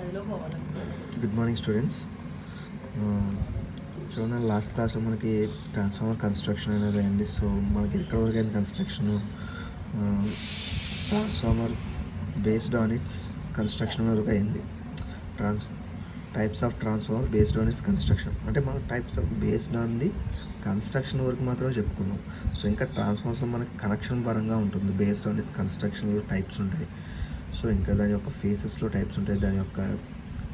Good morning students. చూడండి, last క్లాస్లో మనకి ట్రాన్స్ఫార్మర్ కన్స్ట్రక్షన్ అనేది అయింది. సో మనకి ఎక్కడ వరకు అయింది construction? Transformer based on it's construction వరకు అయింది. Types of transformer based on it's construction అంటే మనం types of based on the construction వరకు మాత్రమే చెప్పుకున్నాం. సో ఇంకా ట్రాన్స్ఫార్మర్స్లో మనకి కనెక్షన్ పరంగా ఉంటుంది. బేస్డ్ ఆన్ ఇట్స్ కన్స్ట్రక్షన్లో టైప్స్ ఉంటాయి. సో ఇంకా దాని యొక్క ఫేసెస్లో టైప్స్ ఉంటాయి, దాని యొక్క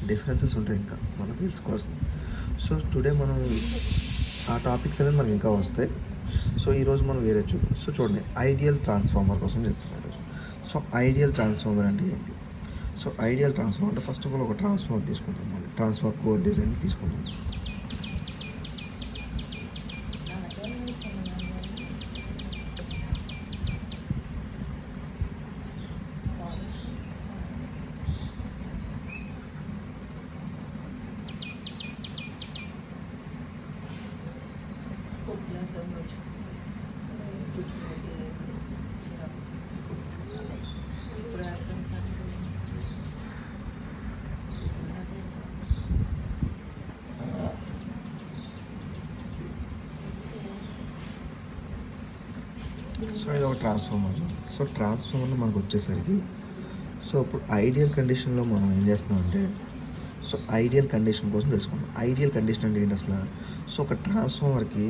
డిఫరెన్సెస్ ఉంటాయి ఇంకా మనం తెలుసుకోవాల్సింది. సో టుడే మనం ఆ టాపిక్స్ అనేది మనకి ఇంకా వస్తాయి. సో ఈరోజు మనం వేరే చూద్దాం. సో చూడండి, ఐడియల్ ట్రాన్స్ఫార్మర్ కోసం చెప్తున్నాను ఈరోజు. సో ఐడియల్ ట్రాన్స్ఫార్మర్ అంటే ఏంటి? సో ఐడియల్ ట్రాన్స్ఫార్మర్ అంటే ఫస్ట్ ఆఫ్ ఆల్ ఒక ట్రాన్స్ఫార్మర్ తీసుకుంటాం, మనం ట్రాన్స్ఫార్మర్ కోర్ డిజైన్ తీసుకుంటాం. సో ఇది ఒక ట్రాన్స్ఫార్మర్. సో ట్రాన్స్ఫార్మర్లో మనకు వచ్చేసరికి సో ఇప్పుడు ఐడియల్ కండిషన్లో మనం ఏం చేస్తున్నామంటే, సో ఐడియల్ కండిషన్ కోసం తెలుసుకుందాం. ఐడియల్ కండిషన్ అంటే ఏంటి అసలు? సో ఒక ట్రాన్స్ఫార్మర్కి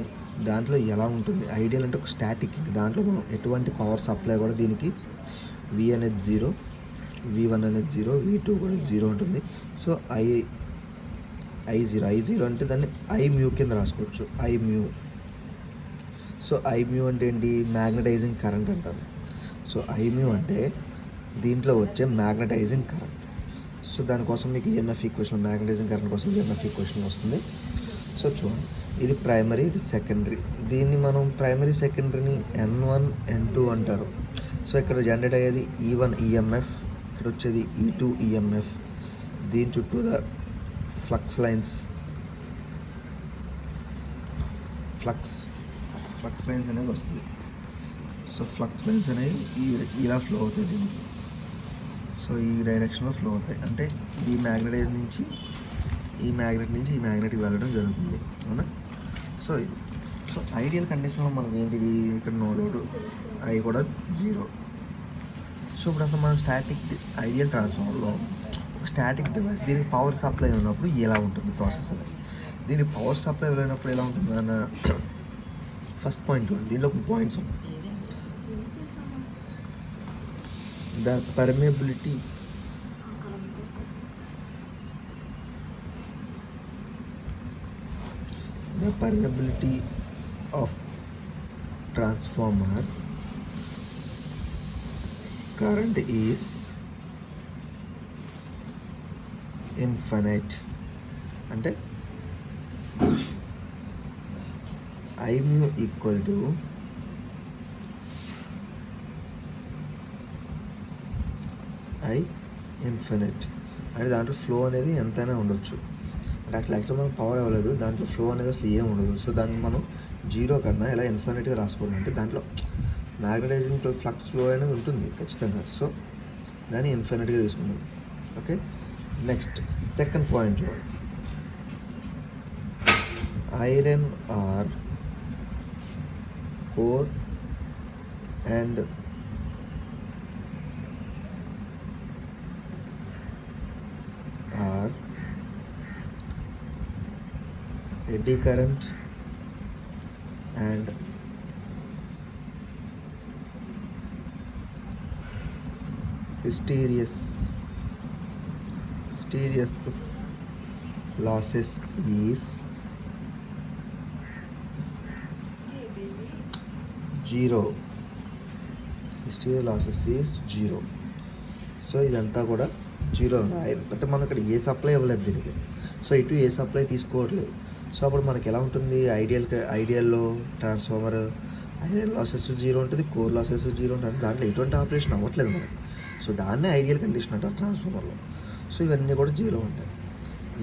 దాంట్లో ఎలా ఉంటుంది? ఐడియల్ అంటే ఒక స్టాటిక్, దాంట్లో మనం ఎటువంటి పవర్ సప్లై కూడా దీనికి వి అనేది 0, V1 అనేది 0, V2 కూడా 0 ఉంటుంది. సో I0 అంటే దాన్ని ఐ మ్యూ కింద రాసుకోవచ్చు, I mu. So I mu అంటే ఏంటి? మ్యాగ్నటైజింగ్ కరెంట్ అంటారు. సో ఐ మ్యూ అంటే దీంట్లో వచ్చే మ్యాగ్నటైజింగ్ కరెంట్. సో దానికోసం మీకు ఈఎంఎఫ్ ఈక్వేషన్, మ్యాగ్నటైజింగ్ కరెంట్ కోసం ఈఎంఎఫ్ ఈక్వేషన్ వస్తుంది. సో చూడండి, ఇది ప్రైమరీ, ఇది సెకండరీ. దీన్ని మనం ప్రైమరీ సెకండరీని N1 N2 అంటారు. సో ఇక్కడ జనరేట్ అయ్యేది E1 ఈఎంఎఫ్, ఇక్కడ వచ్చేది E2 ఈఎంఎఫ్. దీని చుట్టూ ఫ్లక్స్ లైన్స్ అనేది వస్తుంది. సో ఫ్లక్స్ లైన్స్ అనేవి ఇలా ఫ్లో అవుతాయి దీనికి. సో ఈ డైరెక్షన్లో ఫ్లో అవుతాయి, అంటే ఈ మ్యాగ్నటైజ్ నుంచి ఈ మ్యాగ్నెట్కి వెళ్ళడం జరుగుతుంది, అవునా? సో ఇది సో ఐడియల్ కండిషన్లో మనకి ఏంటిది? ఇక్కడ నో లోడ్, ఐ కూడా 0. సో ఇప్పుడు అసలు మన ఐడియల్ ట్రాన్స్ఫార్మర్లో ఒక స్టాటిక్ డివైస్, దీనికి పవర్ సప్లై ఉన్నప్పుడు ఎలా ఉంటుంది ప్రాసెస్ అనేది? దీనికి పవర్ సప్లై లేనప్పుడు ఎలా ఉంటుంది అన్న ఫస్ట్ పాయింట్ చూడండి. దీనిలో ఒక పాయింట్స్ ఉన్నాయి. The permeability of transformer current is infinite. అంటే I mu equal to I infinite. అంటే దాంట్లో ఫ్లో అనేది ఎంతైనా ఉండొచ్చు. అంటే అట్లా మనకు పవర్ ఇవ్వలేదు, దాంట్లో ఫ్లో అనేది అసలు ఏం ఉండదు. సో దాన్ని మనం 0 కన్నా ఇలా ఇన్ఫినిట్గా రాసుకోవడం, అంటే దాంట్లో మ్యాగ్నటైజింగ్ ఫ్లక్స్ ఫ్లో అనేది ఉంటుంది ఖచ్చితంగా. సో దాన్ని ఇన్ఫినిట్గా తీసుకున్నాం. Okay, next second point, iron are core and are eddy current and hysteresis losses is 0. Hysteria losses is 0. So ఇదంతా కూడా 0 అంటే మనం ఇక్కడ ఏ సప్లై ఇవ్వలేదు దీనికి. సో ఇటు ఏ సప్లై తీసుకోవట్లేదు. సో అప్పుడు మనకి ఎలా ఉంటుంది? ఐడియల్లో ట్రాన్స్ఫార్మర్ ఐరన్ లాసెస్ 0 ఉంటుంది, కోర్ లాసెస్ 0 ఉంటుంది. దాంట్లో ఎటువంటి ఆపరేషన్ అవ్వట్లేదు మనకి. సో దాన్నే ఐడియల్ కండిషన్ అంటారు ట్రాన్స్ఫార్మర్లో. సో ఇవన్నీ కూడా 0 ఉంటాయి.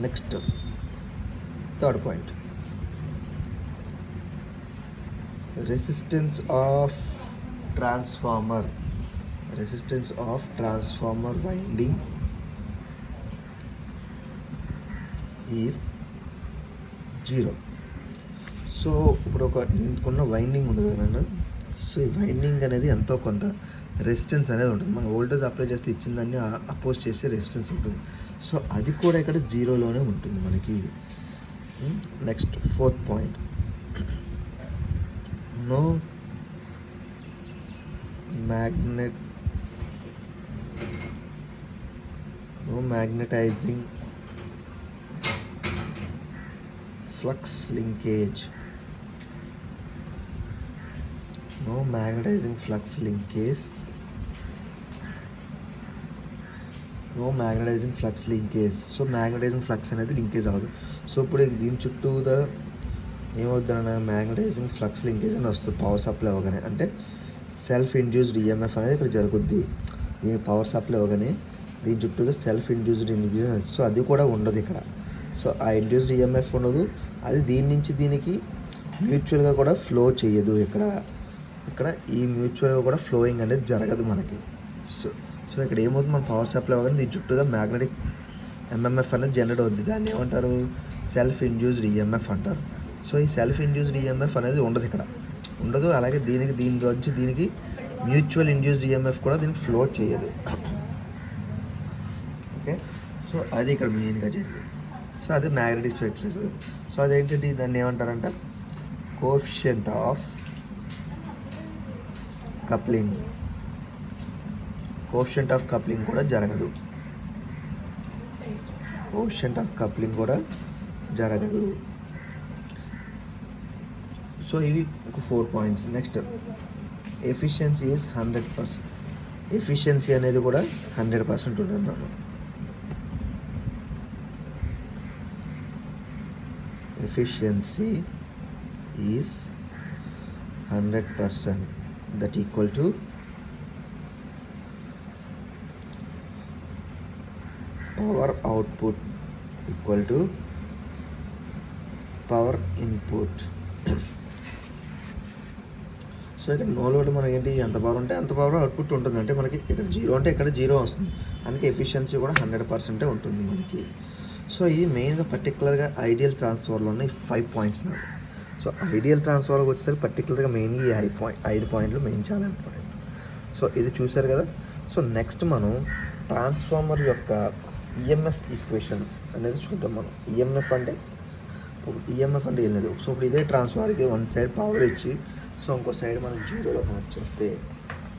Next third point, resistance of transformer winding is 0. So ఇప్పుడు దీనికున్న వైండింగ్ ఉంది కదండి. సో ఈ వైండింగ్ అనేది ఎంతో కొంత రెసిస్టెన్స్ అనేది ఉంటుంది. మనం వోల్టేజ్ అప్లై చేస్తే ఇచ్చిన దాన్ని అపోజ్ చేసే రెసిస్టెన్స్ ఉంటుంది. సో అది కూడా ఇక్కడ 0లోనే ఉంటుంది మనకి. Next 4th point, no magnetising flux linkage. No magnetizing flux linkage. So magnetising flux అనేది లింకేజ్ అవ్వదు. సో ఇప్పుడు దీని చుట్టూదా ఏమవుతుందన్న మ్యాగ్నటైజింగ్ ఫ్లక్స్ లింకేజ్ అని వస్తుంది పవర్ సప్లై అవ్వగానే. అంటే సెల్ఫ్ ఇండ్యూస్డ్ ఈఎంఎఫ్ అనేది ఇక్కడ జరుగుద్ది. దీని పవర్ సప్లై అవ్వగానే దీని చుట్టూగా సెల్ఫ్ ఇండ్యూస్డ్ సో అది కూడా ఉండదు ఇక్కడ. సో ఆ ఇండ్యూస్డ్ ఈఎంఎఫ్ ఉండదు. అది దీని నుంచి దీనికి మ్యూచువల్గా కూడా ఫ్లో చేయదు. ఇక్కడ ఈ మ్యూచువల్గా కూడా ఫ్లోయింగ్ అనేది జరగదు మనకి. సో ఇక్కడ ఏమవుతుంది, మన పవర్ సప్లై అవ్వగానే దీని చుట్టూగా మ్యాగ్నెటిక్ ఎంఎంఎఫ్ అనేది జనరేట్ అవుతుంది. దాన్ని ఏమంటారు, సెల్ఫ్ ఇండ్యూస్డ్ ఈఎంఎఫ్ అంటారు. సో ఈ సెల్ఫ్ ఇండ్యూస్డ్ ఈఎంఎఫ్ అనేది ఉండదు. అలాగే దీని నుంచి దీనికి మ్యూచువల్ ఇండ్యూస్డ్ ఈఎంఎఫ్ కూడా దీనికి ఫ్లో చేయదు. ఓకే, సో అది ఇక్కడ మెయిన్గా జరిగింది. సో అది మ్యాగ్నెటిక్ ఫ్లక్స్. సో అదేంటంటే దాన్ని ఏమంటారంట, coefficient of coupling. Coefficient of coupling కూడా జరగదు. సో ఇవి ఒక 4 points. Next efficiency is 100%. Efficiency అనేది కూడా 100% ఉంటుంది అన్నాను. Efficiency is 100%. that equal to power output equal to power input. So ఇక్కడ నో లోడ్ మనకి ఏంటి, ఎంత పవర్ ఉంటే అంత పవర్ అవుట్పుట్ ఉంటుంది. అంటే మనకి ఇక్కడ 0 అంటే ఇక్కడ 0 వస్తుంది. అందుకే ఎఫిషియన్సీ కూడా 100% ఉంటుంది మనకి. సో ఇది మెయిన్గా పర్టికులర్గా ఐడియల్ ట్రాన్స్ఫార్మర్లో ఉన్న 5 పాయింట్స్ నాకు. సో ఐడియల్ ట్రాన్స్ఫార్మర్కి వచ్చేసరికి పర్టికులర్గా మెయిన్ ఈ 5 పాయింట్లు మెయిన్ చాలా ఇంపార్టెంట్. సో ఇది చూసారు కదా. సో నెక్స్ట్ మనం ట్రాన్స్ఫార్మర్ యొక్క ఈఎంఎఫ్ ఈక్వేషన్ అనేది చూద్దాం. మనం ఈఎంఎఫ్ అంటే ఏం లేదు. సో ఇప్పుడు ఇదే ట్రాన్స్ఫార్మర్కి వన్ సైడ్ పవర్ ఇచ్చి సో ఇంకో సైడ్ మనం 0లో కనెక్ట్ చేస్తే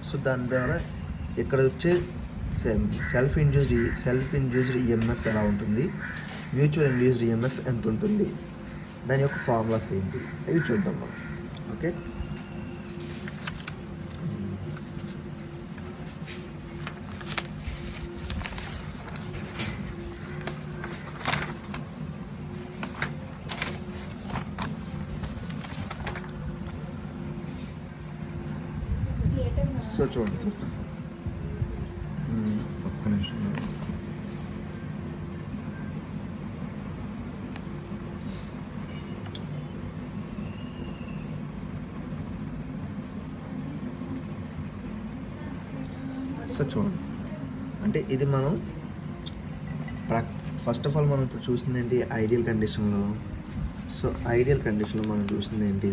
సో దాని ద్వారా ఇక్కడ వచ్చే సెల్ఫ్ ఇండ్యూస్డ్ ఈఎంఎఫ్ ఎలా ఉంటుంది, మ్యూచువల్ ఇండ్యూస్డ్ ఈఎంఎఫ్ ఎంత ఉంటుంది, దాని యొక్క ఫార్ములాస్ ఏంటి ఇవి చూద్దాం మనం. ఓకే, సో చూడండి. ఫస్ట్ ఆఫ్ ఆల్ ఒక్క నిమిషం. సో చూడండి, అంటే ఇది మనం ఫస్ట్ ఆఫ్ ఆల్ మనం ఇప్పుడు చూసింది ఏంటి, ఐడియల్ కండిషన్లో. సో ఐడియల్ కండిషన్లో మనం చూసింది ఏంటి,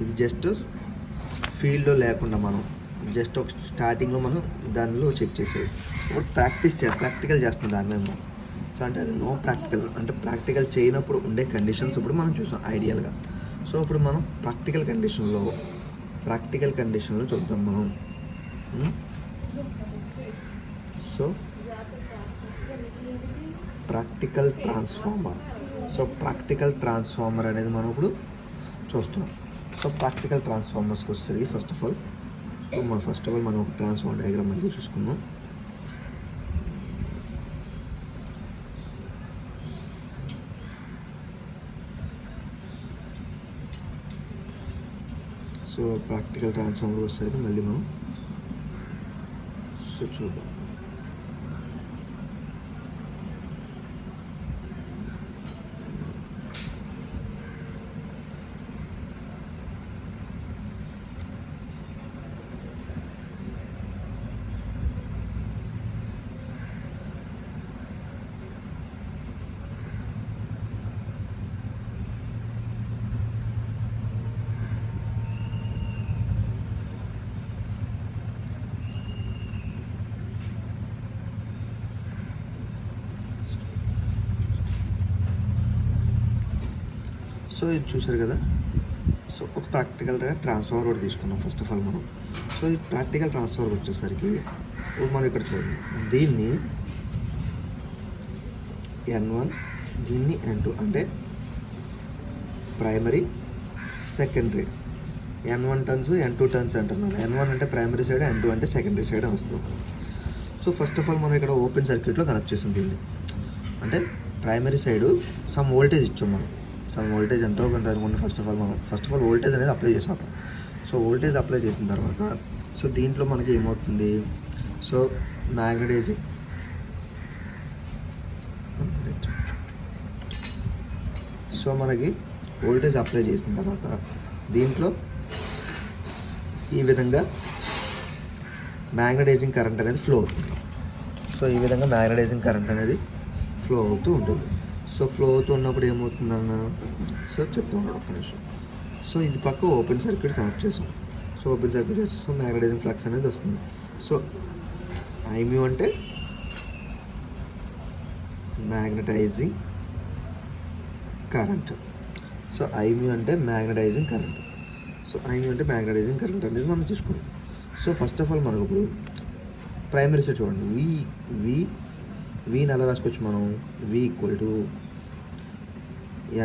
ఇది జస్ట్ ఫీల్డ్లో లేకుండా మనం జస్ట్ ఒక స్టార్టింగ్లో మనం దానిలో చెక్ చేసేది. ఇప్పుడు ప్రాక్టికల్ చేస్తున్నాం దాని మీద మనం. సో అంటే అది నో ప్రాక్టికల్, అంటే ప్రాక్టికల్ చేయనప్పుడు ఉండే కండిషన్స్ ఇప్పుడు మనం చూసాం ఐడియల్గా. సో ఇప్పుడు మనం ప్రాక్టికల్ కండిషన్లో చూద్దాం మనం. సో ప్రాక్టికల్ ట్రాన్స్ఫార్మర్ అనేది మనం ఇప్పుడు చూస్తున్నాం. సో ప్రాక్టికల్ ట్రాన్స్ఫార్మర్స్కి వచ్చేసరికి ఫస్ట్ ఆఫ్ ఆల్ మనం ఒక ట్రాన్స్ఫార్మర్ డయాగ్రామ్ అనేది చూసుకుందాం. సో ప్రాక్టికల్ ట్రాన్స్ఫార్మర్ వచ్చేసరికి మళ్ళీ మనం సో చూద్దాం. సో ఇది చూసారు కదా. సో ఒక ప్రాక్టికల్గా ట్రాన్స్ఫార్మర్ కూడా తీసుకున్నాం ఫస్ట్ ఆఫ్ ఆల్ మనం. సో ఈ ప్రాక్టికల్ ట్రాన్స్ఫార్మర్ వచ్చేసరికి ఇప్పుడు మనం ఇక్కడ చూడండి, దీన్ని N1, దీన్ని N2 అంటే primary secondary. N1 turns N2 turns అంటున్నాను. N1 అంటే ప్రైమరీ సైడ్, N2 అంటే సెకండరీ సైడ్ అని వస్తుంది. సో ఫస్ట్ ఆఫ్ ఆల్ మనం ఇక్కడ ఓపెన్ సర్క్యూట్లో కనెక్ట్ చేసాం దీన్ని. అంటే ప్రైమరీ సైడ్ సమ్ వోల్టేజ్ ఇచ్చాం మనం. సమ్ వోల్టేజ్ ఎంతో కొంత అనుకోండి. ఫస్ట్ ఆఫ్ ఆల్ వోల్టేజ్ అనేది అప్లై చేసాం. సో వోల్టేజ్ అప్లై చేసిన తర్వాత సో దీంట్లో మనకి ఏమవుతుంది, సో మ్యాగ్నటైజింగ్ సో మనకి వోల్టేజ్ అప్లై చేసిన తర్వాత దీంట్లో ఈ విధంగా మ్యాగ్నటైజింగ్ కరెంట్ అనేది ఫ్లో అవుతుంది. సో ఈ విధంగా మ్యాగ్నటైజింగ్ కరెంట్ అనేది ఫ్లో అవుతూ ఉంటుంది. సో ఫ్లో అవుతూ ఉన్నప్పుడు ఏమవుతుందన్న, సో చెప్తూ ఉన్నాడు ఒక నిమిషం. సో ఇది పక్క ఓపెన్ సర్క్యూట్ కనెక్ట్ చేసాం. సో ఓపెన్ సర్క్యూట్ చేసి సో మ్యాగ్నటైజింగ్ ఫ్లక్స్ అనేది వస్తుంది. సో ఐమ్యూ అంటే మ్యాగ్నటైజింగ్ కరెంట్. సో ఐమ్యూ అంటే మ్యాగ్నటైజింగ్ కరెంట్. సో ఐమ్యూ అంటే మ్యాగ్నటైజింగ్ కరెంట్ అనేది మనం చూసుకున్నాం. సో ఫస్ట్ ఆఫ్ ఆల్ మనకు ఇప్పుడు ప్రైమరీ సైడ్ చూడండి, వీని ఎలా రాసుకోవచ్చు మనం, V =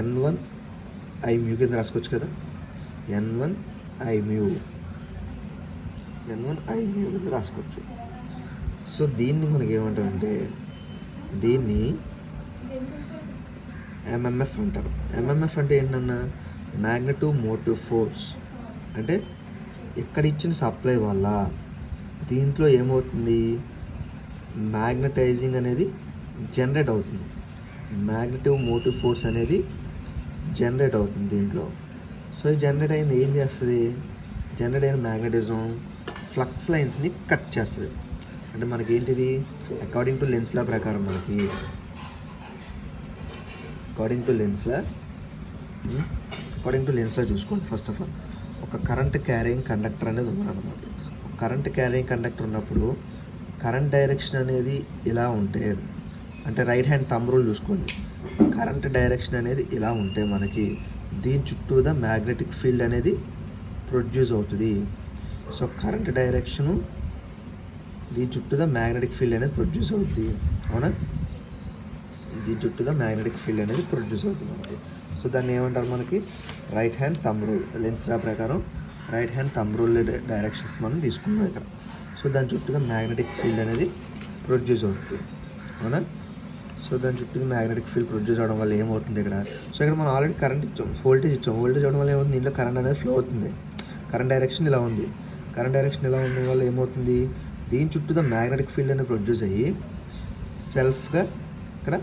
N1 ఐమ్యూ కింద రాసుకోవచ్చు కదా. N1 ఐమ్యూ కింద రాసుకోవచ్చు. సో దీన్ని మనకి ఏమంటారంటే దీన్ని MMF అంటారు. MMF అంటే ఏంటన్నా, మ్యాగ్నెటివ్ మోటివ్ ఫోర్స్. అంటే ఇక్కడ ఇచ్చిన సప్లై వల్ల దీంట్లో ఏమవుతుంది, మ్యాగ్నటైజింగ్ అనేది జనరేట్ అవుతుంది. మ్యాగ్నెటివ్ మోటివ్ ఫోర్స్ అనేది జనరేట్ అవుతుంది దీంట్లో. సో ఈ జనరేట్ అయింది ఏం చేస్తుంది, జనరేట్ అయిన మ్యాగ్నెటిజం ఫ్లక్స్ లైన్స్ని కట్ చేస్తుంది. అంటే మనకి ఏంటిది, అకార్డింగ్ టు లెన్స్ లా ప్రకారం మనకి అకార్డింగ్ టు లెన్స్ లా చూసుకోండి. ఫస్ట్ ఆఫ్ ఆల్ ఒక కరెంట్ క్యారింగ్ కండక్టర్ అనేది ఉన్నదన్నమాట. కరెంట్ క్యారింగ్ కండక్టర్ ఉన్నప్పుడు కరెంట్ డైరెక్షన్ అనేది ఇలా ఉంటే, అంటే రైట్ హ్యాండ్ థంబ్ రూల్ చూసుకోండి, కరెంట్ డైరెక్షన్ అనేది ఇలా ఉంటే మనకి దీని చుట్టూదా మ్యాగ్నెటిక్ ఫీల్డ్ అనేది ప్రొడ్యూస్ అవుతుంది. సో కరెంట్ డైరెక్షను దీని చుట్టూదా మ్యాగ్నెటిక్ ఫీల్డ్ అనేది ప్రొడ్యూస్ అవుతుంది, అవునా. దీని చుట్టూదా మ్యాగ్నెటిక్ ఫీల్డ్ అనేది ప్రొడ్యూస్ అవుతుంది మనకి. సో దాన్ని ఏమంటారు మనకి, right hand thumb rule. Lens లా ప్రకారం right hand thumb rule directions మనం తీసుకున్నాం ఇక్కడ. సో దాని చుట్టూగా మ్యాగ్నెటిక్ ఫీల్డ్ అనేది ప్రొడ్యూస్ అవుతుంది, అవునా. సో దాని చుట్టూ మ్యాగ్నెటిక్ ఫీల్డ్ ప్రొడ్యూస్ అవడం వల్ల ఏమవుతుంది ఇక్కడ, సో ఇక్కడ మనం ఆల్రెడీ కరెంట్ ఇచ్చాం, వోల్టేజ్ అవడం వల్ల ఏమవుతుంది, దీంట్లో కరెంట్ అనేది ఫ్లో అవుతుంది. కరెంట్ డైరెక్షన్ ఇలా ఉంది. కరెంట్ డైరెక్షన్ ఇలా ఉండడం వల్ల ఏమవుతుంది, దీని చుట్టూగా మ్యాగ్నెటిక్ ఫీల్డ్ అనేది ప్రొడ్యూస్ అయ్యి సెల్ఫ్గా ఇక్కడ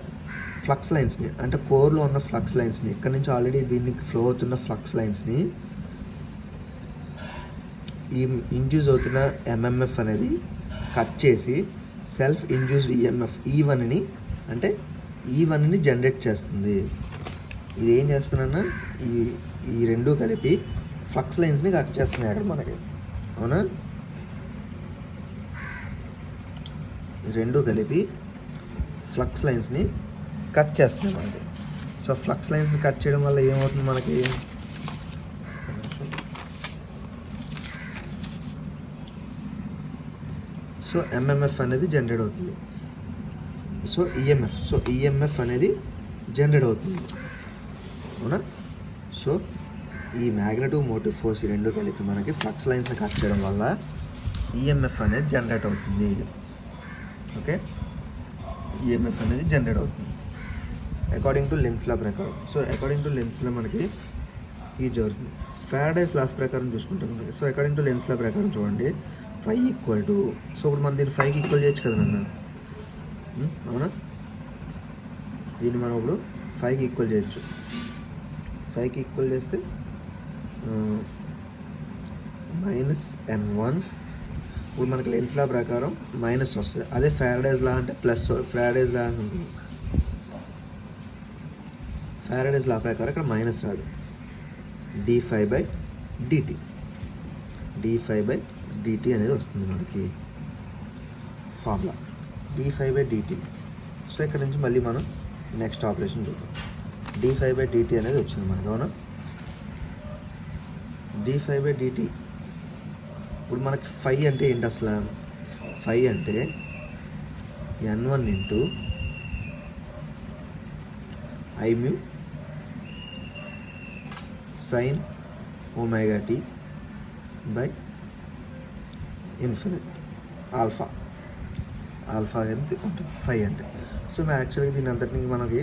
ఫ్లక్స్ లైన్స్ని, అంటే కోర్లో ఉన్న ఫ్లక్స్ లైన్స్ని, ఇక్కడ నుంచి ఆల్రెడీ దీనికి ఫ్లో అవుతున్న ఫ్లక్స్ లైన్స్ని ఈ ఇండ్యూస్ అవుతున్న MMF అనేది కట్ చేసి సెల్ఫ్ ఇండ్యూస్డ్ EMF E1ని, అంటే E1ని జనరేట్ చేస్తుంది. ఇది ఏం చేస్తున్నా, ఈ రెండు కలిపి ఫ్లక్స్ లైన్స్ని కట్ చేస్తున్నాయి అక్కడ మనకి, అవునా. రెండు కలిపి ఫ్లక్స్ లైన్స్ని కట్ చేస్తున్నాయి మనకి. సో ఫ్లక్స్ లైన్స్ని కట్ చేయడం వల్ల ఏమవుతుంది మనకి, సో MMF అనేది జనరేట్ అవుతుంది. సో EMF అనేది జనరేట్ అవుతుంది, అవునా. సో ఈ మ్యాగ్నెటివ్ మోటివ్ ఫోర్స్ ఈ రెండు కలిపి మనకి ఫ్లక్స్ లైన్స్ని కట్ చేయడం వల్ల EMF అనేది జనరేట్ అవుతుంది, ఓకే. EMF అనేది జనరేట్ అవుతుంది అకార్డింగ్ టు లెన్స్ లా ప్రకారం. సో అకార్డింగ్ టు లెన్స్ లా మనకి ఇది జరుగుతుంది. ఫారడేస్ లాస్ ప్రకారం చూసుకుంటాం మనకి. సో అకార్డింగ్ టు లెన్స్ లా ప్రకారం చూడండి, φ = సో ఇప్పుడు మనం దీన్ని 5కి ఈక్వల్ చేయొచ్చు కదా నాన్న, అవునా. దీన్ని మనం ఇప్పుడు 5కి ఈక్వల్ చేయొచ్చు. 5కి ఈక్వల్ చేస్తే -M1. ఇప్పుడు మనకి లెన్స్ లా ప్రకారం మైనస్ వస్తుంది. అదే ఫారడేస్ లా అంటే ప్లస్. ఫారడేస్ లా ఉంటుంది, ఫారడేస్ లా ప్రకారం ఇక్కడ మైనస్ రాదు. dφ/dt అనేది వస్తుంది మనకి ఫార్ములా, dφ/dt. సో ఇక్కడ నుంచి మళ్ళీ మనం నెక్స్ట్ ఆపరేషన్ చూద్దాం. dφ/dt అనేది వచ్చింది మనకి, అవునా. d5/dt. ఇప్పుడు మనకి ఫై అంటే ఏంటి అసలు? ఫై అంటే n1 into i mu sin omega t by infinite alpha ఎంత ఉంటుంది ఫై అంటే. సో యాక్చువల్గా దీని అంతటికి మనకి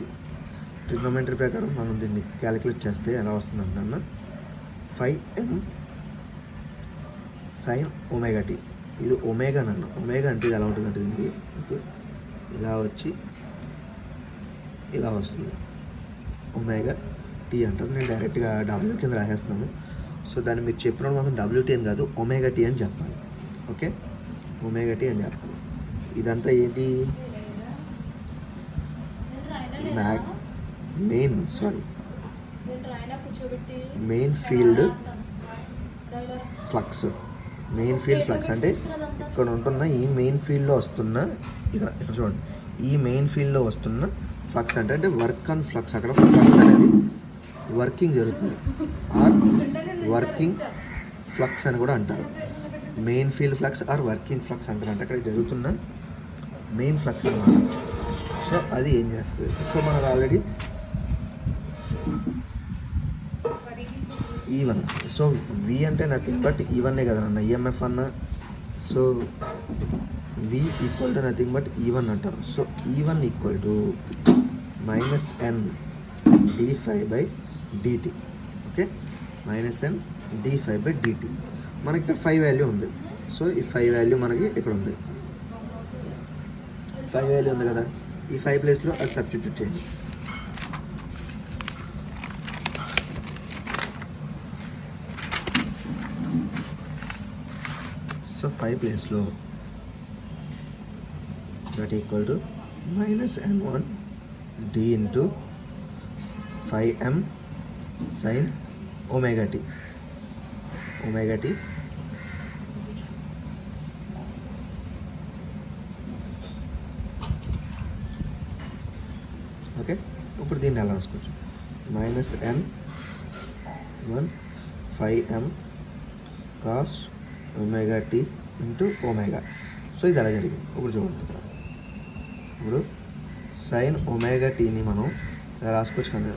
ట్రిగ్నోమెట్రీ ప్రకారం మనం దీన్ని క్యాలిక్యులేట్ చేస్తే ఎలా వస్తుంది అంటున్నా, 5m sin omega t. ఇది ఒమేగా నన్ను ఒమేగా అంటే ఇది ఎలా ఉంటుందంటే దీనికి ఇలా వచ్చి ఇలా వస్తుంది ఒమేగా టీ అంటారు. నేను డైరెక్ట్గా డబ్ల్యూ కింద రాసేస్తున్నాను. సో దాన్ని మీరు చెప్పినప్పుడు మాత్రం WT అని కాదు ఒమేగా టీ అని చెప్పాలి. ఓకే, ఒమేగా టీ అని చెప్తాను. ఇదంతా ఏంటి? Main field flux. Main field flux అంటే ఇక్కడ ఉంటున్న ఈ మెయిన్ ఫీల్డ్లో వస్తున్న ఇక్కడ చూడండి, ఈ మెయిన్ ఫీల్డ్లో వస్తున్న ఫ్లక్స్ అంటే వర్క్ ఆన్ ఫ్లక్స్. అక్కడ ఫ్లక్స్ అనేది వర్కింగ్ జరుగుతుంది, ఆర్ వర్కింగ్ ఫ్లక్స్ అని కూడా అంటారు. Main field flux or working flux అంటారు. అంటే అక్కడ జరుగుతున్న మెయిన్ ఫ్లక్స్ అన్నమాట. సో అది ఏం చేస్తుంది? సో మనకు ఆల్రెడీ E1. సో V అంటే నథింగ్ బట్ E1 కదా అన్న, EMF అన్న. So V equal to nothing but E1 అంటారు. So E1 equal to -n d∅/dt. Okay, -n d∅/dt. మనకి ఇక్కడ 5 వాల్యూ ఉంది. సో ఈ 5 వాల్యూ మనకి ఇక్కడ ఉంది. 5 వాల్యూ ఉంది కదా, ఈ 5 ప్లేస్లో అది సబ్స్టిట్యూట్ చేయండి. సో 5 ప్లేస్లో that equal to -n1 d into 5m sin omega t. Okay, ఇప్పుడు దీన్ని ఎలా రాసుకోవచ్చు? -n1 5m cos omega t into omega. So ఇది ఎలా జరిగింది ఇప్పుడు చూడండి. ఇప్పుడు సైన్ ఒమేగా టీని మనం ఎలా రాసుకోవచ్చు కదా,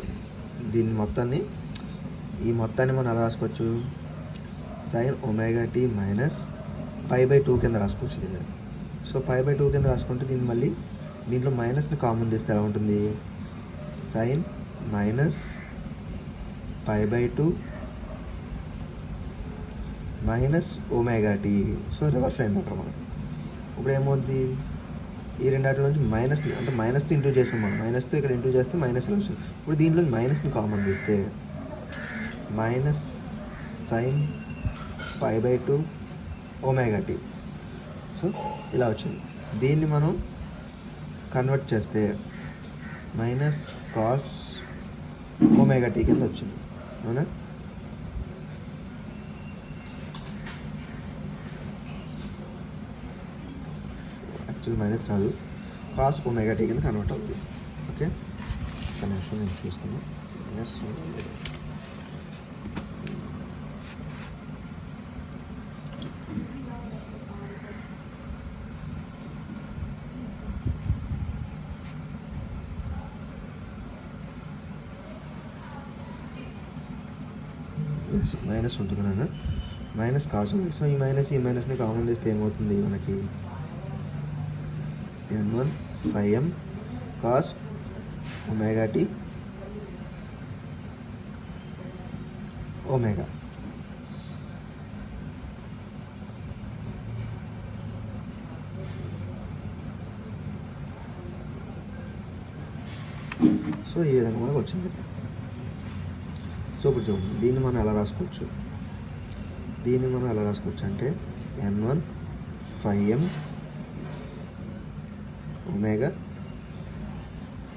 దీన్ని ఈ మొత్తాన్ని మనం ఎలా రాసుకోవచ్చు? సైన్ ఒమేగా టీ మైనస్ π/2 కింద రాసుకోవచ్చు దీన్ని. సో π/2 కింద రాసుకుంటే దీన్ని మళ్ళీ దీంట్లో మైనస్ని కామన్ చేస్తే ఎలా ఉంటుంది? Sine minus π/2 minus omega tea. So reverse అయింది అక్కడ మనం. ఇప్పుడు ఏమవుద్ది? ఈ రెండాటి నుంచి మైనస్ని అంటే మైనస్తో ఇంటూ చేస్తాం మనం. మైనస్తో ఇక్కడ ఇంటూ చేస్తే మైనస్ వస్తుంది. ఇప్పుడు దీంట్లో మైనస్ని కామన్ తీస్తే minus sine π/2 omega tea. So ఇలా వచ్చింది. దీన్ని మనం కన్వర్ట్ చేస్తే మైనస్ కాస్ ఒమేగా టీ కింద వచ్చింది. అవునా? యాక్చువల్ మైనస్ రాదు, కాస్ ఒమేగా టీ కింద కన్వర్ట్ అవుతుంది. ఓకే, కనెక్షన్ నేను చూస్తున్నాను. మైనస్ ఉంటుంది నాన్న, మైనస్ కాస్ ఉంది. సో ఈ మైనస్ని కామన్ చేస్తే ఏమవుతుంది మనకి? n1 5m cos omega t omega. So ఈ విధంగా మనకు వచ్చింది. సో ఇప్పుడు చూడండి, దీన్ని మనం ఎలా రాసుకోవచ్చు అంటే n1 5m omega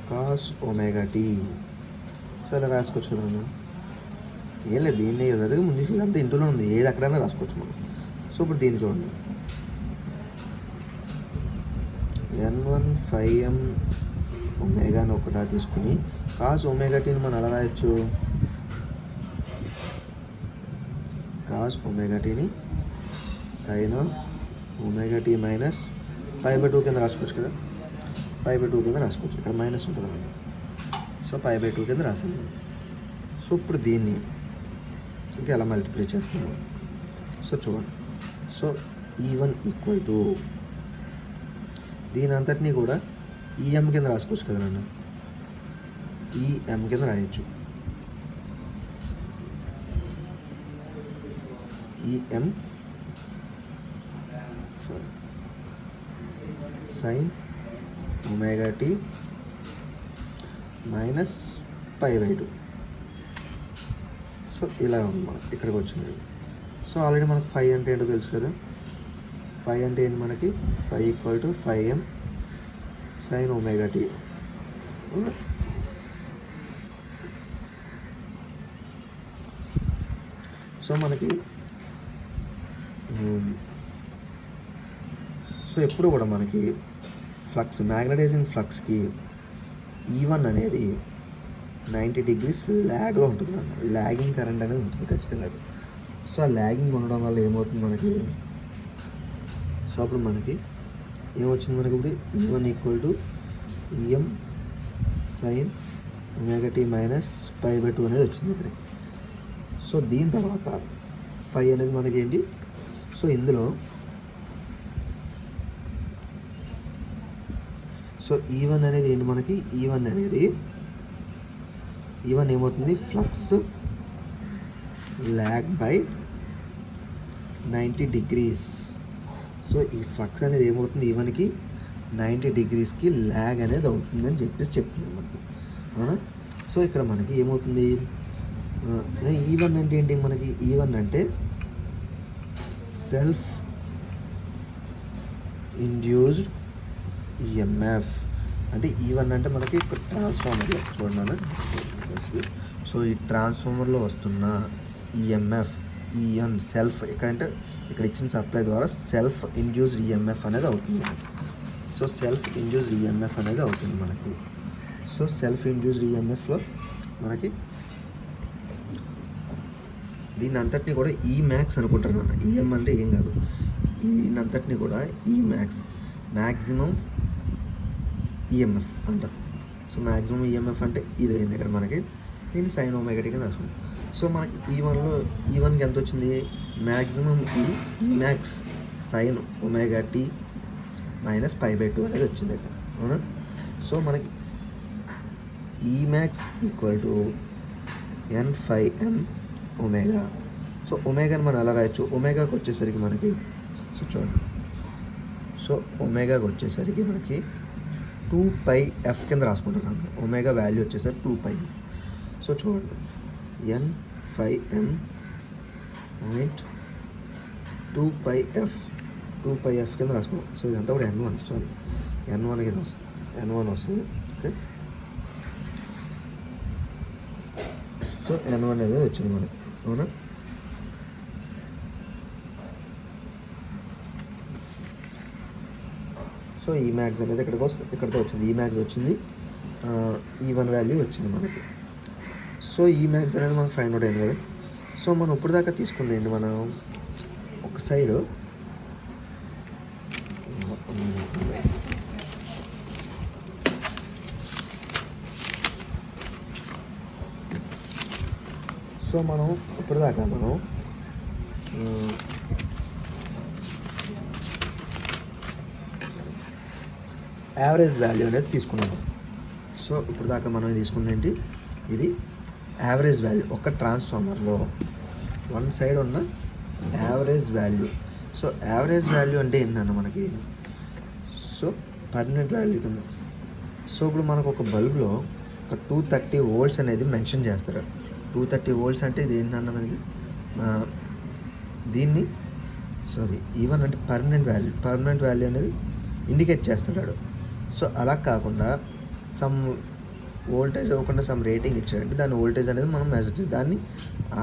cos omega tea. So ఇలా రాసుకోవచ్చు కదా మనం. ఏం లేదు, దీన్ని ఎదురుగా ముందు ఇదంతా ఇంట్లో ఉంది, ఏది అక్కడైనా రాసుకోవచ్చు మనం. సో ఇప్పుడు దీన్ని చూడండి, n1 5m ఒమేగాని ఒకదా తీసుకుని కాస్ ఒమేగా టీని మనం ఎలా రాయొచ్చు? కాస్ ఒమేగా టీని సైన్ ఒమేగా టీ మైనస్ π/2 కింద రాసుకోవచ్చు కదా, π/2 కింద రాసుకోవచ్చు, ఇక్కడ మైనస్ ఉంటుంది మనకి. సో π/2 కింద రాసాము. సో ఇప్పుడు దీన్ని ఇంకా ఎలా మల్టిప్లై చేస్తాము. సో చూడండి, సో E1 ఈక్వల్ టు దీని అంతటినీ కూడా ఈఎం కింద రాసుకోవచ్చు కదా నన్ను, ఈఎం కింద రాయొచ్చు. EM sine omega t minus π/2. So ఇలా ఉంది మనకి ఇక్కడికి వచ్చింది. సో ఆల్రెడీ మనకు 5 అంటే ఏంటో తెలుసు కదా. 5 అంటే ఏంటి మనకి, 5 equal to 5m sine omega tea. So మనకి సో ఎప్పుడు కూడా మనకి ఫ్లక్స్, మ్యాగ్నటైజింగ్ ఫ్లక్స్కి E1 అనేది 90 degrees ల్యాగ్లో ఉంటుంది అన్నమాట. ల్యాగింగ్ కరెంట్ అనేది ఉంటుంది ఖచ్చితంగా. సో ఆ ల్యాగింగ్ ఉండడం వల్ల ఏమవుతుంది మనకి, సో అప్పుడు మనకి ఏమొచ్చింది మనకి ఇప్పుడు E1 equal to EM sine omega t minus π/2 అనేది వచ్చింది ఇక్కడ. సో దీని తర్వాత 5 అనేది మనకి ఏంటి, సో ఇందులో సో E1 అనేది ఏంటి మనకి, E1 ఏమవుతుంది, flux lag by 90 degrees. So ఈ ఫ్లక్స్ అనేది ఏమవుతుంది, E1కి 90 degreesకి ల్యాగ్ అనేది అవుతుందని చెప్తుంది మనకు, అవునా. సో ఇక్కడ మనకి ఏమవుతుంది, E1 అంటే ఏంటి మనకి, E1 అంటే సెల్ఫ్ ఇండ్యూస్డ్ ఈఎంఎఫ్. అంటే E1 అంటే మనకి ఇక్కడ ట్రాన్స్ఫార్మర్లో చూడండి. సో ఈ ట్రాన్స్ఫార్మర్లో వస్తున్న ఈఎంఎఫ్ ఈఎన్ సెల్ఫ్, ఇక్కడ ఇచ్చిన సప్లై ద్వారా సెల్ఫ్ ఇండ్యూస్డ్ ఈఎంఎఫ్ అనేది అవుతుంది. సో సెల్ఫ్ ఇండ్యూస్డ్ ఈఎంఎఫ్ అనేది అవుతుంది మనకి. సో సెల్ఫ్ ఇండ్యూస్డ్ ఈఎంఎఫ్లో మనకి దీని అంతటిని కూడా ఈమ్యాక్స్ అనుకుంటారు అన్న. ఈఎం అంటే ఏం కాదు, దీని అంతటిని కూడా ఈమ్యాక్స్, మ్యాక్సిమం ఈఎంఎఫ్ అంటారు. సో మ్యాక్సిమం ఈఎంఎఫ్ అంటే ఇది అయింది ఇక్కడ మనకి. దీన్ని సైన్ ఒమేగా టీ కింద రాసుకుంటాం. సో మనకి E1కి ఎంత వచ్చింది, maximum Emax sine omega t minus π/2 అనేది వచ్చింది ఇక్కడ, అవునా. సో మనకి Emax equal to n5m omega. So ఒమేగాని మనం ఎలా రాయొచ్చు, ఒమేగాకి వచ్చేసరికి మనకి, సో చూడండి, సో ఒమేగాకి వచ్చేసరికి మనకి 2πf కింద రాసుకుంటున్నాను. ఒమేగా వాల్యూ వచ్చేసరికి 2πf. సో చూడండి, n5m పాయింట్ 2πf కింద రాసుకున్నాం. సో ఇదంతా కూడా n1 కింద వస్తుంది, n1 వస్తుంది. ఓకే, సో n1 అనేది వచ్చింది మనకి, అవునా. సో ఈ మ్యాక్స్ అనేది ఇక్కడితో వచ్చింది, ఈ మ్యాక్స్ వచ్చింది, E1 వాల్యూ వచ్చింది మనకి. సో ఈ మ్యాక్స్ అనేది మనకు ఫైండ్ అవుట్ అయింది కదా. సో మనం ఇప్పుడు దాకా తీసుకుంది ఏంటి, మనం ఒక సైడ్ సో మనం ఇప్పుడు దాకా మనం యావరేజ్ వాల్యూ అనేది తీసుకున్నాము. సో ఇప్పుడు దాకా మనం తీసుకున్న ఏంటి, ఇది యావరేజ్ వాల్యూ ఒక ట్రాన్స్ఫార్మర్లో వన్ సైడ్ ఉన్న average value. So average value అంటే ఏంటన్న మనకి, సో పర్మనెంట్ వాల్యూ కింద. సో ఇప్పుడు మనకు ఒక బల్బ్లో ఒక 230 volts అనేది మెన్షన్ చేస్తారు. 230 volts అంటే ఇది ఏంటన్న మనకి, దీన్ని ఈవెన్ అంటే పర్మనెంట్ వాల్యూ అనేది ఇండికేట్ చేస్తున్నాడు. సో అలా కాకుండా సమ్ వోల్టేజ్ అవ్వకుండా సమ్ రేటింగ్ ఇచ్చాడంటే దాని వోల్టేజ్ అనేది మనం మెజర్ చేయాలి. దాన్ని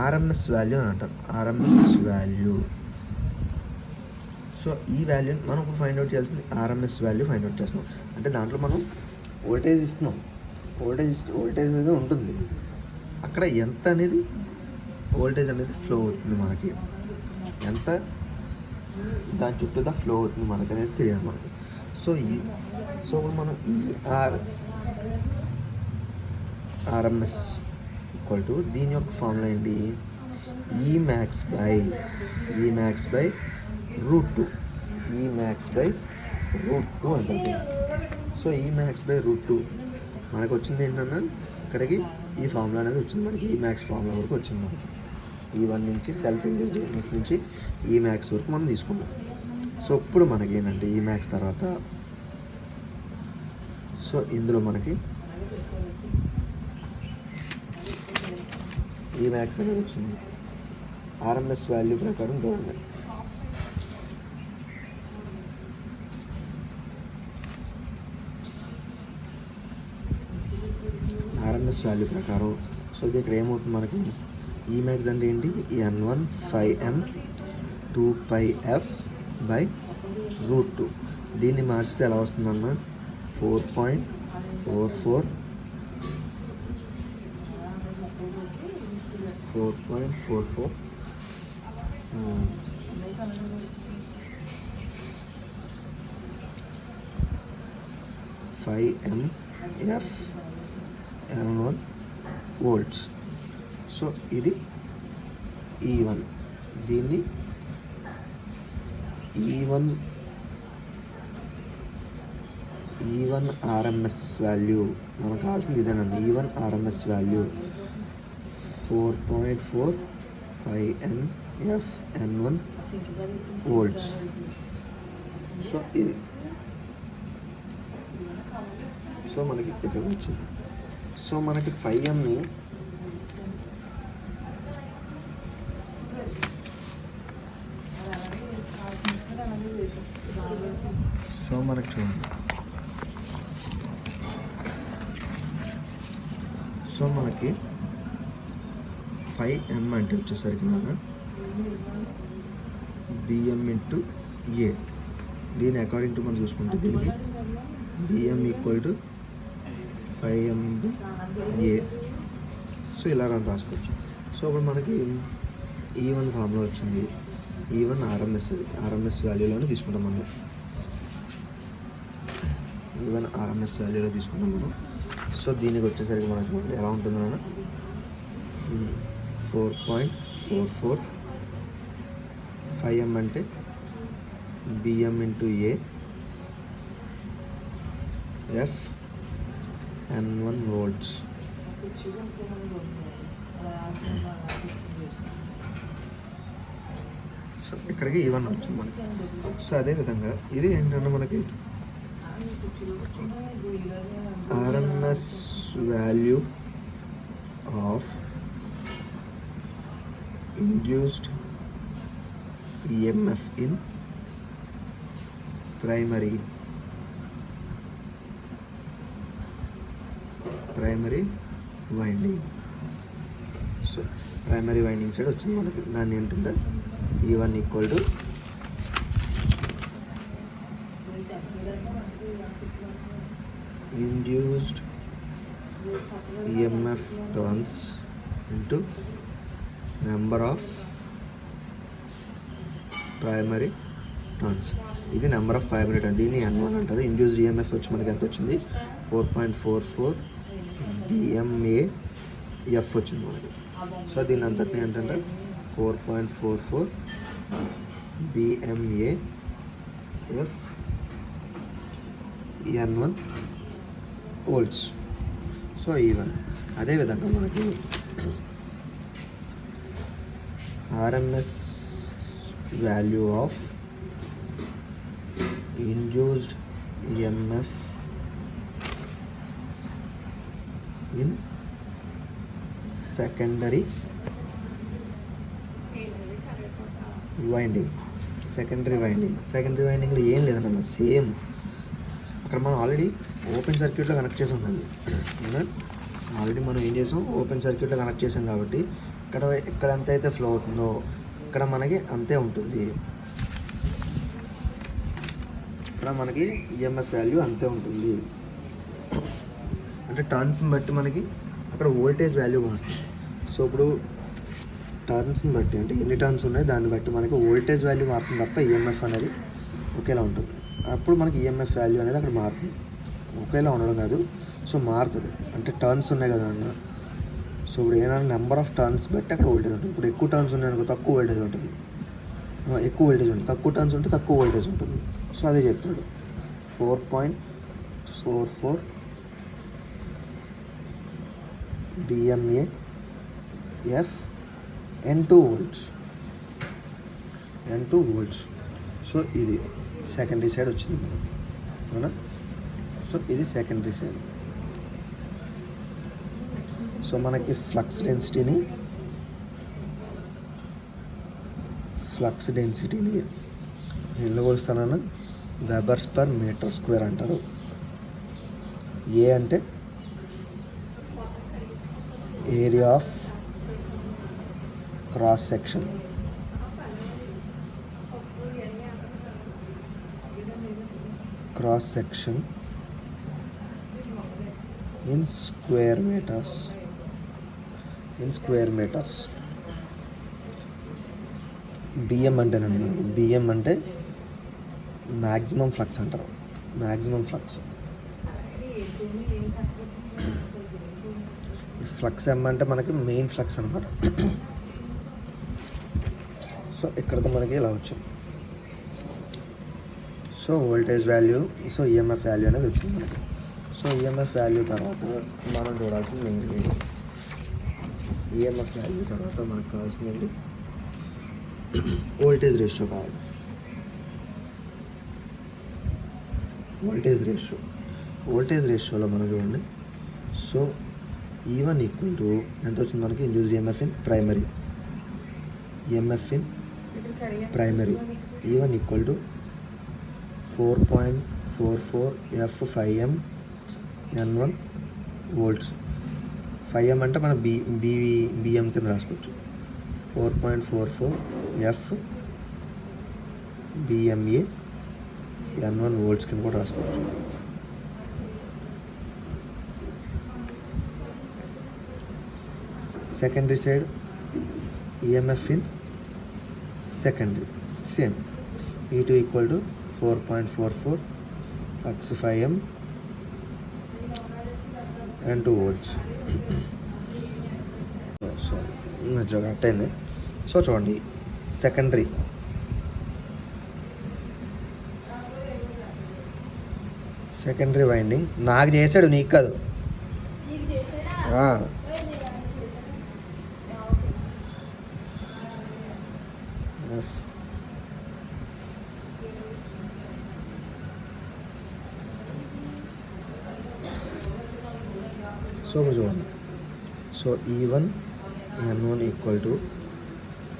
ఆర్ఎంఎస్ వాల్యూ అని అంటారు, ఆర్ఎంఎస్ వాల్యూ. సో ఈ వాల్యూని మనం ఇప్పుడు ఫైండ్ అవుట్ చేయాల్సింది ఆర్ఎంఎస్ వాల్యూ ఫైండ్ అవుట్ చేస్తున్నాం. అంటే దాంట్లో మనం వోల్టేజ్ ఇస్తున్నాం, వోల్టేజ్ అనేది ఉంటుంది, అక్కడ ఎంత అనేది వోల్టేజ్ అనేది ఫ్లో అవుతుంది మనకి. ఎంత దాని చుట్టూదా ఫ్లో అవుతుంది మనకు అనేది తెలియాలి మనకి. సో ఇప్పుడు మనం ఆర్ఎంఎస్ ఈక్వల్ టు దీని యొక్క ఫార్ములా ఏంటి, ఈ మ్యాక్స్ బై √2, ఈ మ్యాక్స్ బై √2 అంటుంది. సో ఈ మ్యాక్స్ బై √2 మనకు వచ్చింది ఏంటన్నా, ఇక్కడికి ఈ ఫార్ములా అనేది వచ్చింది మనకి, ఈ మ్యాక్స్ ఫార్ములా వరకు వచ్చింది మనకి. ఈ1 నుంచి సెల్ఫ్ ఇండ్యూస్డ్ ఈఎంఎఫ్ నుంచి ఈ మ్యాక్స్ వరకు మనం తీసుకున్నాం. సో ఇప్పుడు మనకి ఏంటంటే ఈ మ్యాక్స్ తర్వాత, సో ఇందులో మనకి ఈ మ్యాక్స్ అనేది వచ్చింది. ఆర్ఎంఎస్ వాల్యూ ప్రకారం చూడండి, ఆర్ఎంఎస్ వాల్యూ ప్రకారం. సో ఇది ఇక్కడ ఏమవుతుంది మనకి, ఈ మ్యాక్స్ అంటే ఏంటి, N1 5M 2πf/√2. దీన్ని మార్చితే ఎలా వస్తుందన్న, 4.44 5mF N1 volts. సో ఇది E1, దీన్ని E1 ఆర్ఎంఎస్ వాల్యూ మనకు కావాల్సింది ఇదేనండి. E1 RMS value 4.45mF N1 volts. So ఇది, సో మనకి ఇక్కడ వచ్చింది. సో మనకి 5mని సో మనకి చూడండి, సో మనకి 5m అంటే వచ్చేసరికి మన BM ఇంటూ A. దీని అకార్డింగ్ టు మనం చూసుకుంటే దీనికి BM equal to 5m/A. So ఇలా రాసుకోవచ్చు. సో ఇప్పుడు మనకి E1 ఫార్ములా వచ్చింది. E1 ఆర్ఎంఎస్ వాల్యూలోనే తీసుకుంటాం మనం. E1 ఆర్ఎంఎస్ వాల్యూలో తీసుకుంటాం మనం. సో దీనికి వచ్చేసరికి మనకి చూడండి ఎలా ఉంటుంది అన్న, 4.44 5m అంటే BM into A F N1 volts. So ఇక్కడికి E1 వచ్చింది మనకి. సో అదేవిధంగా ఇది ఏంటంటే మనకి RMS value of induced EMF in primary winding. So primary winding side వచ్చింది మనకి. దాన్ని ఏంటంటే E1 equal to induced EMF turns into number of primary turns. ఇది నెంబర్ ఆఫ్ ప్రైమరీ టర్న్స్, దీన్ని N1 అంటారు. ఇండ్యూస్డ్ ఈఎంఎఫ్ వచ్చి మనకి ఎంత వచ్చింది, 4.44 BMAF వచ్చింది మనకి. సో దీని అంతటిని ఏంటంటే 4.44 BMAF N1 volts. So E1. అదేవిధంగా మనకి RMS value of induced EMF in secondary winding. Secondary వైండింగ్లో ఏం లేదన్నమాట, సేమ్ అక్కడ మనం ఆల్రెడీ ఓపెన్ సర్క్యూట్లో కనెక్ట్ చేసి ఉంటుంది. ఆల్రెడీ మనం ఏం చేసాం, ఓపెన్ సర్క్యూట్లో కనెక్ట్ చేసాం కాబట్టి ఇక్కడ ఎంత అయితే ఫ్లో అవుతుందో ఇక్కడ మనకి అంతే ఉంటుంది. ఇక్కడ మనకి ఈఎంఎఫ్ వాల్యూ అంతే ఉంటుంది. అంటే టర్న్స్ని బట్టి మనకి అక్కడ వోల్టేజ్ వాల్యూ మారుతుంది. సో ఇప్పుడు టర్న్స్ని బట్టి అంటే ఎన్ని టర్న్స్ ఉన్నాయి దాన్ని బట్టి మనకి వోల్టేజ్ వాల్యూ మారుతుంది తప్ప ఈఎంఎఫ్ అనేది ఒకేలా ఉంటుంది. అప్పుడు మనకి ఈఎంఎఫ్ వాల్యూ అనేది అక్కడ మారుతుంది, ఒకేలా ఉండడం కాదు. సో మారుతుంది అంటే టర్న్స్ ఉన్నాయి కదా అన్న. సో ఇప్పుడు ఏమైనా నెంబర్ ఆఫ్ టర్న్స్ బట్టి అక్కడ వోల్టేజ్ ఉంటుంది. ఇప్పుడు ఎక్కువ టర్న్స్ ఉన్నాయనుకో తక్కువ వోల్టేజ్ ఉంటుంది, ఎక్కువ వోల్టేజ్ ఉంటుంది. తక్కువ టర్న్స్ ఉంటే తక్కువ వోల్టేజ్ ఉంటుంది. సో అదే చెప్తాడు 4.44 BMA F N2 volts. N2 volts. So ఇది సెకండరీ సైడ్ వచ్చింది అవునా. సో ఇది సెకండరీ సైడ్. సో మనకి ఫ్లక్స్ డెన్సిటీని ఎందులో కొలుస్తానన్నా వెబర్స్ పర్ మీటర్ స్క్వేర్ అంటారు. ఏ అంటే area of cross section, in square meters. BM అంటేనండి, బిఎం అంటే మ్యాక్సిమం ఫ్లక్స్ అంటారు. మ్యాక్సిమం ఫ్లక్స్ ఎం అంటే మనకి మెయిన్ ఫ్లక్స్ అనమాట. సో ఇక్కడతో మనకి ఇలా వచ్చింది. So voltage value, so EMF value అనేది వచ్చింది మనకి. సో ఈఎంఎఫ్ వాల్యూ తర్వాత మనం చూడాల్సింది మెయిన్ ఈఎంఎఫ్ వాల్యూ తర్వాత మనకు కావాల్సిందండి వోల్టేజ్ రేషియో కావాలి. వోల్టేజ్ రేషియోలో మనం చూడండి. సో E1 ఈక్వల్ టు ఎంత వచ్చింది మనకి induce EMF in primary. E1 equal to 4.44 F5M N1 volts. 5M అంటే మన బిఎం కింద రాసుకోవచ్చు. 4.44 F BMA N1 volts కింద కూడా రాసుకోవచ్చు. Secondary side EMF in secondary same E2 equal to 4.44 X5M N2 volts. So correct అయింది. సో చూడండి secondary winding నాకు చేశాడు, నీకు కాదు. సో చూడండి. So E1 N1 equal to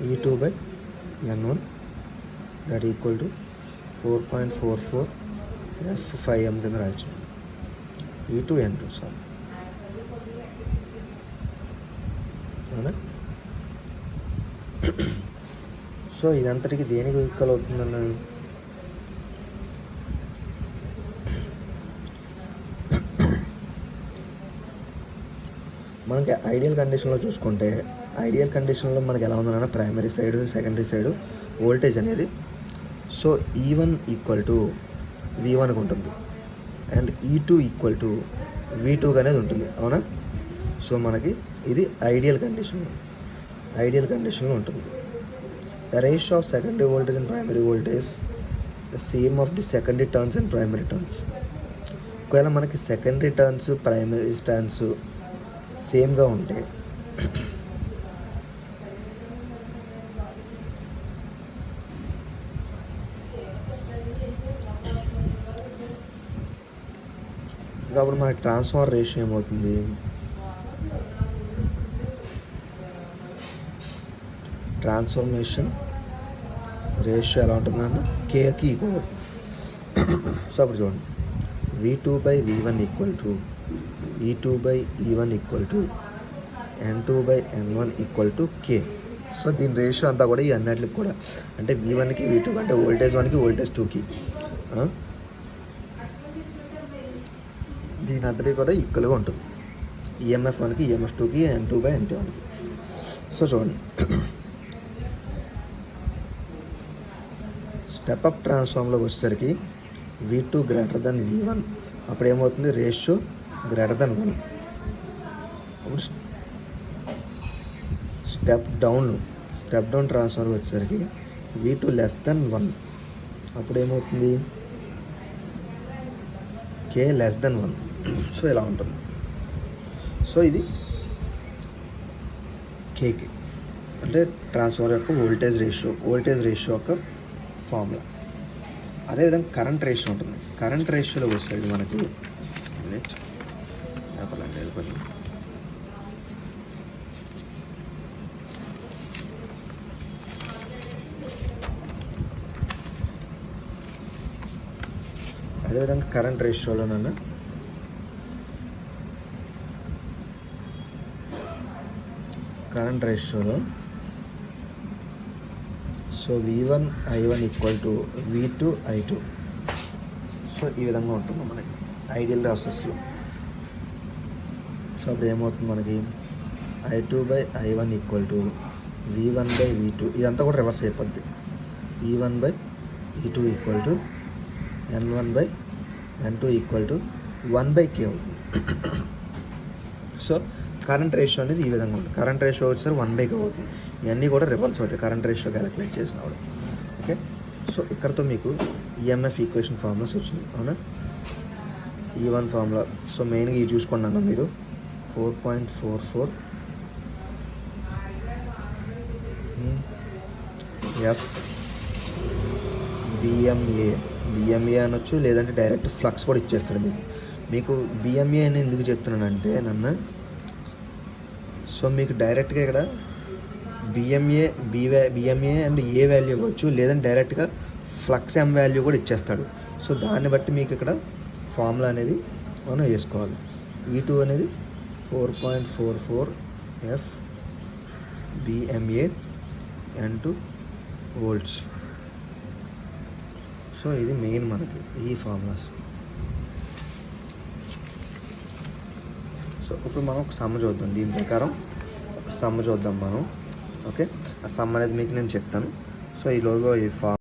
E2 by N1 that equal to 4.44 F5M కింద రాయొచ్చు. E2 N2 సార్ అవునా. సో ఇదంతటికి దేనికి ఈక్వల్ అవుతుందన్న మనకి ఐడియల్ కండిషన్లో చూసుకుంటే, ఐడియల్ కండిషన్లో మనకి ఎలా ఉందన్న primary side secondary side voltage అనేది. సో E1 ఈక్వల్ టు V1కి ఉంటుంది and E2 equal to V2 అనేది ఉంటుంది అవునా. సో మనకి ఇది ఐడియల్ కండిషన్లో ఉంటుంది. The ratio of secondary voltage and primary voltage the same of the secondary turns and primary turns. ఒకవేళ మనకి సెకండరీ టర్న్స్ ప్రైమరీ టర్న్స్ సేమ్గా ఉంటే కాబట్టి మనకి ట్రాన్స్ఫార్మర్ రేషియో ఏమవుతుంది, ట్రాన్స్ఫర్మేషన్ రేషియో ఎలా ఉంటుందన్న కేకి ఈక్వల్. సో అప్పుడు చూడండి V2 by V1 equal to E2 by E1 equal to N2 by N1 equal to K. So దీని రేషియో అంతా కూడా ఈ అన్నిటికి కూడా అంటే V1కి V2 అంటే వోల్టేజ్ 1కి వోల్టేజ్ 2కి దీని అందరికీ కూడా ఈక్వల్గా ఉంటుంది. ఈఎంఎఫ్ 1కి ఈఎంఎఫ్ 2కి N2 బై N2 1కి. సో చూడండి స్టెప్ అప్ ట్రాన్స్ఫార్మ్లోకి వచ్చేసరికి V2 గ్రేటర్ దెన్ V1, అప్పుడు ఏమవుతుంది, రేషియో గ్రేటర్ దెన్ 1. అప్పుడు స్టెప్ డౌన్ ట్రాన్స్ఫార్మర్ వచ్చేసరికి V2 లెస్ దెన్ 1, అప్పుడు ఏమవుతుంది, K లెస్ దెన్ 1. సో ఇలా ఉంటుంది. సో ఇది కేకి అంటే ట్రాన్స్ఫార్మర్ యొక్క వోల్టేజ్ రేషియో యొక్క ఫార్ములా. అదేవిధంగా కరెంట్ రేషియో ఉంటుంది. కరెంట్ రేషియోలో వచ్చేది మనకి అదేవిధంగా కరెంట్ రేషియోలోనన్నా so V1 I1 equal to V2 I2. So ఈ విధంగా ఉంటుంది మనకి ఐడియల్ ప్రాసెస్లో. సో అప్పుడు ఏమవుతుంది మనకి I2/I1 ఈక్వల్ టు V1/V2. ఇదంతా కూడా రివర్స్ అయిపోద్ది. V1/V2 equal to N1/N2 equal to 1/K అవుతుంది. సో కరెంట్ రేషియో అనేది ఈ విధంగా ఉంటుంది. కరెంట్ రేషియో వచ్చేసరికి 1/K అవుతుంది. ఇవన్నీ కూడా రివర్స్ అవుతాయి కరెంట్ రేషియో క్యాలిక్యులేట్ చేసినప్పుడు. ఓకే, సో ఇక్కడతో మీకు ఈఎంఎఫ్ ఈక్వేషన్ ఫార్ములాస్ వచ్చింది, అవునా. E1 ఫార్ములా, సో మెయిన్గా ఇది చూసుకున్నాను మీరు 4.44 F బిఎంఏ అనొచ్చు, లేదంటే డైరెక్ట్ ఫ్లక్స్ కూడా ఇచ్చేస్తాడు మీకు బిఎంఏ అని ఎందుకు చెప్తున్నానంటే నన్ను, సో మీకు డైరెక్ట్గా ఇక్కడ బిఎంఏ అండ్ ఏ వాల్యూ ఇవ్వచ్చు, లేదంటే డైరెక్ట్గా ఫ్లక్స్ ఎం వాల్యూ కూడా ఇచ్చేస్తాడు. సో దాన్ని బట్టి మీకు ఇక్కడ ఫార్ములా అనేది మనం వేసుకోవాలి. E2 అనేది 4.44 F VMA N2 volts. So ఇది మెయిన్ మనకి ఈ ఫార్ములాస్. సో ఇప్పుడు మనం ఒక సమ్ చూద్దాం. దీని ప్రకారం సమ్ చూద్దాం మనం. ఓకే, ఆ సమ్ అనేది మీకు నేను చెప్తాను. సో ఈ లోగో ఈ